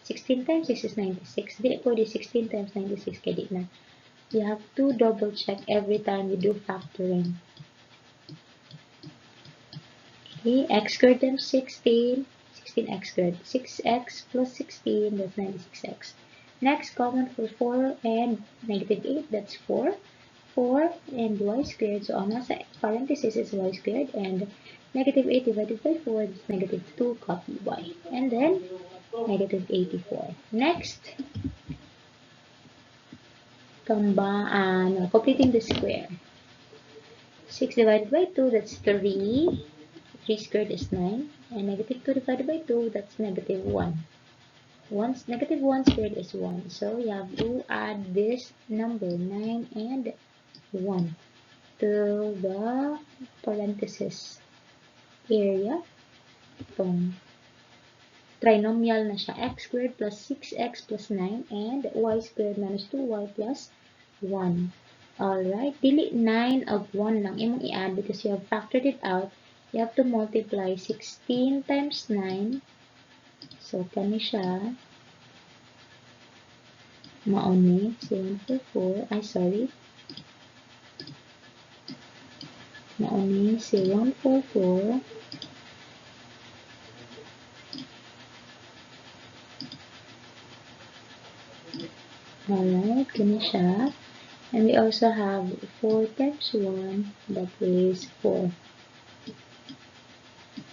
S1: 16 times 6 is 96. Dili pwede 16 times 96 kaya di na. You have to double check every time you do factoring. Okay, x squared times 16, 16x squared. 6x plus 16, that's 96x. Next, common for 4 and negative 8, that's 4. 4 and y squared. So, ang nasa parenthesis is y squared. And negative 8 divided by 4 is negative 2, copy y. And then, negative 84. Next, completing the square. 6 divided by 2, that's 3. 3 squared is 9. And negative 2 divided by 2, that's negative 1. Negative 1 squared is 1. So, you have to add this number, 9 and 1 to the parenthesis area. Itong trinomial na siya. X squared plus 6x plus 9 and y squared minus 2y plus 1. Alright. Dili 9 of 1 lang imong i-add because you have factored it out. You have to multiply 16 times 9. So, kani siya. Mauni. 744. Ay, sorry. Mauni 744. Alright, kani siya. And we also have 4 times 1, that is 4.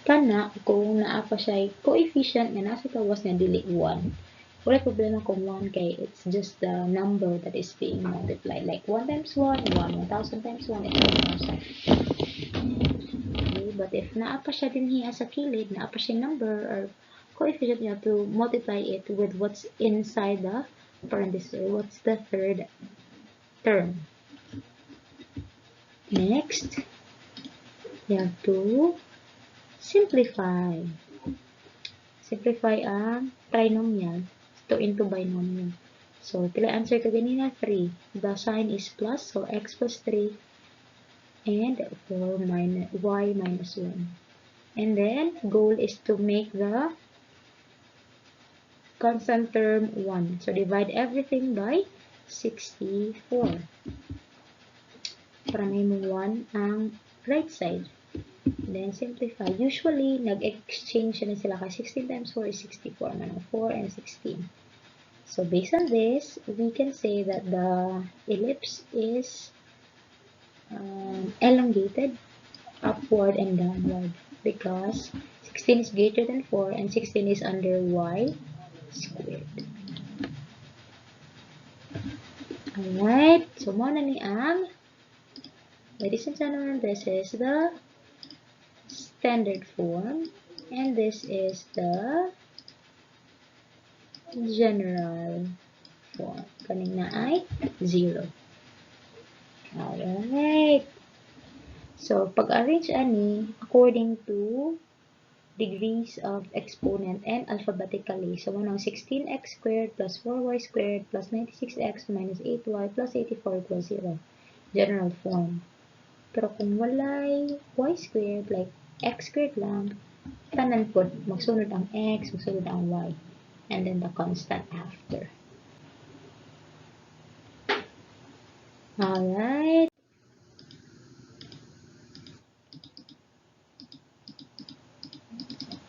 S1: Kana, kung naa pa siya coefficient nga nasa tawas nga dili 1. Wala problema kung 1 kay it's just the number that is being multiplied. Like 1 times 1, 1,000 times 1 is 1,000. Okay, but if naa pa siya din hiya sa kilid, naa pa siya number or coefficient, you have to multiply it with what's inside the parenthesis, or what's the third term. Next, you have to simplify. Simplify ang trinomial to into binomial. So, pila answer ko ganina? 3. The sign is plus, so x plus 3 and 4 minus y minus 1. And then, goal is to make the constant term 1. So, divide everything by 64. Para may mo 1 ang right side. Then, simplify. Usually, nag-exchange na sila. 16 times 4 is 64. 4 and 16. So, based on this, we can say that the ellipse is elongated upward and downward because 16 is greater than 4 and 16 is under y squared. Alright. So, muna ni ang, ladies and gentlemen, this is the standard form, and this is the general form. Kanina ay 0. Alright. So, pag-arrange ani according to degrees of exponent and alphabetically. So, manang 16x squared plus 4y squared plus 96x minus 8y plus 84 equals 0. General form. Pero kung walay y squared, like x squared lang, tanan po, magsunod ang x, magsunod ang y. And then the constant after. Alright.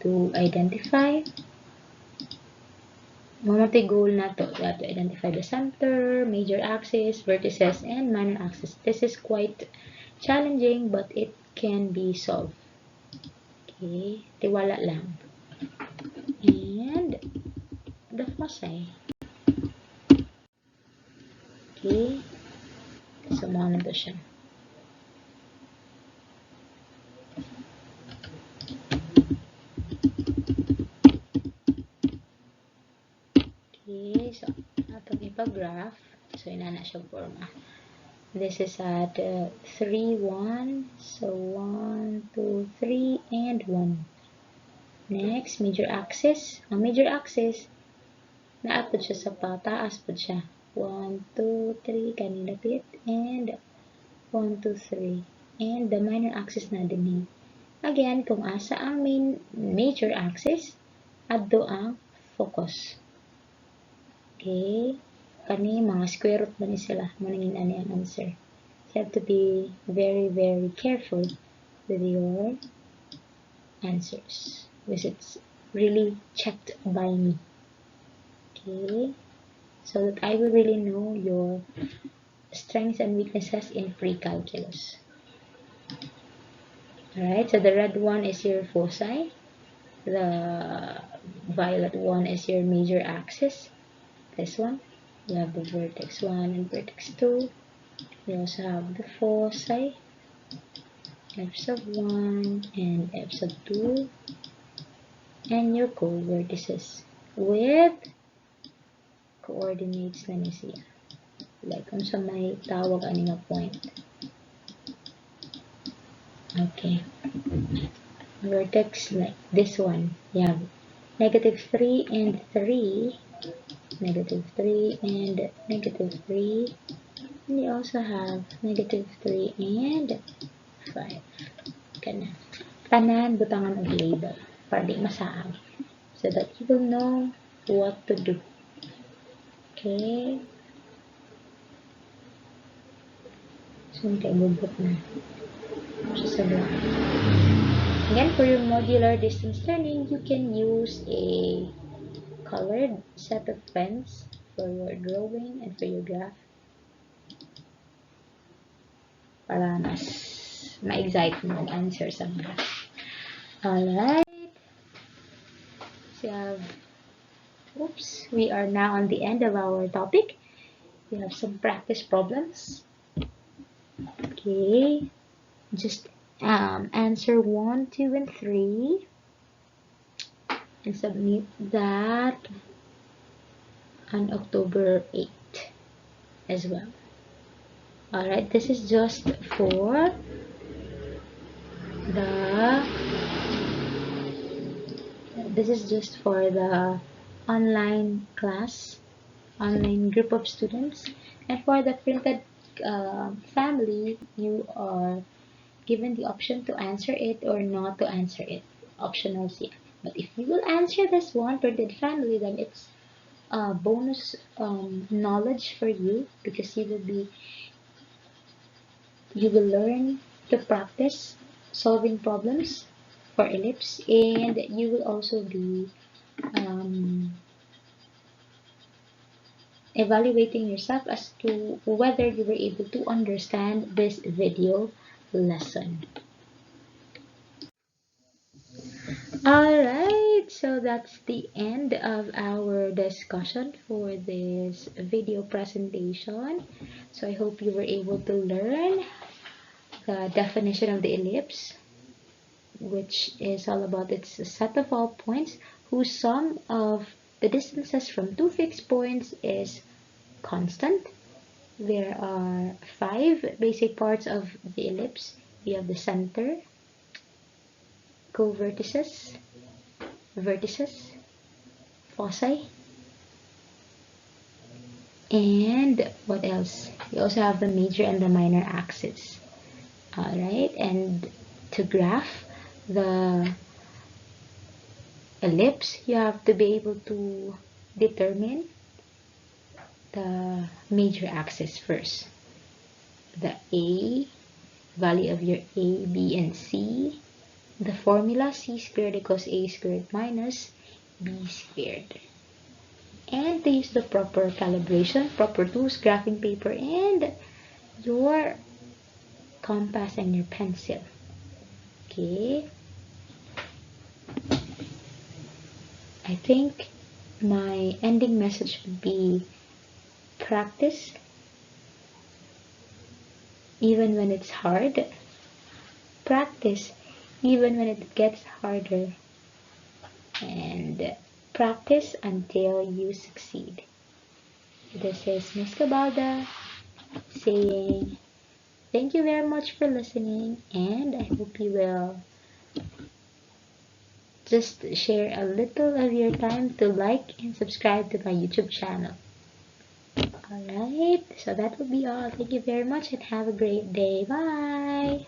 S1: To identify, mamatay goal na to. We have to identify the center, major axis, vertices, and minor axis. This is quite challenging, but it can be solved. Okay, tiwala lang. And the foci. Okay, so mga na to siya. Okay, so atong ipag-graph. So inana siya forma. This is at 3, 1. So 1, 2, 3, and 1. Next, major axis. Ang major axis, naapod siya sa pataas po siya. 1, 2, 3, kanina pit, and 1, 2, 3. And the minor axis na din. Again, kung asa ang major axis, adto ang focus. Okay? Kani, mga square root ba ni sila? Maningin ani ang answer. So, you have to be very, very careful with your answers. Because it's really checked by me. Okay? So that I will really know your strengths and weaknesses in precalculus. Alright, so the red one is your foci. The violet one is your major axis. This one, you have the vertex 1 and vertex 2. You also have the foci, f sub 1 and f sub 2, and your co-vertices with coordinates na siya. Like, kung sa may tawag ani nga point. Okay. Vertex like this one. You have negative 3 and 3. Negative 3 and negative 3. And you also have negative 3 and 5. Kana. Tanan, butangan og label para di masaang. So that you will know what to do. Okay. So, kay bubot na. Just a block. Again, for your modular distance learning, you can use a colored set of pens for your drawing and for your graph. Para mas ma-excite mo ang answer sa graph. Alright, so we are now on the end of our topic. We have some practice problems. Okay, just answer 1, 2, and 3 and submit that on October 8th as well. Alright, this is just for the online class, online group of students, and for the printed family, you are given the option to answer it or not to answer it. Optional here. But if you will answer this one, printed family, then it's bonus knowledge for you, because you will learn to practice solving problems for ellipse, and you will also be evaluating yourself as to whether you were able to understand this video lesson. Alright, so that's the end of our discussion for this video presentation. So I hope you were able to learn the definition of the ellipse, which is all about its a set of all points whose sum of the distances from two fixed points is constant. There are 5 basic parts of the ellipse. We have the center, co-vertices, vertices, foci, and what else? We also have the major and the minor axis. Alright, and to graph the ellipse, you have to be able to determine the major axis first. The A, value of your A, B, and C. The formula C squared equals A squared minus B squared. And to use the proper calibration, proper tools, graphing paper, and your compass and your pencil. Okay. I think my ending message would be practice even when it's hard. Practice even when it gets harder. And practice until you succeed. This is Miss Cabalda saying thank you very much for listening, and I hope you will just share a little of your time to like and subscribe to my YouTube channel. Alright, so that will be all. Thank you very much and have a great day. Bye!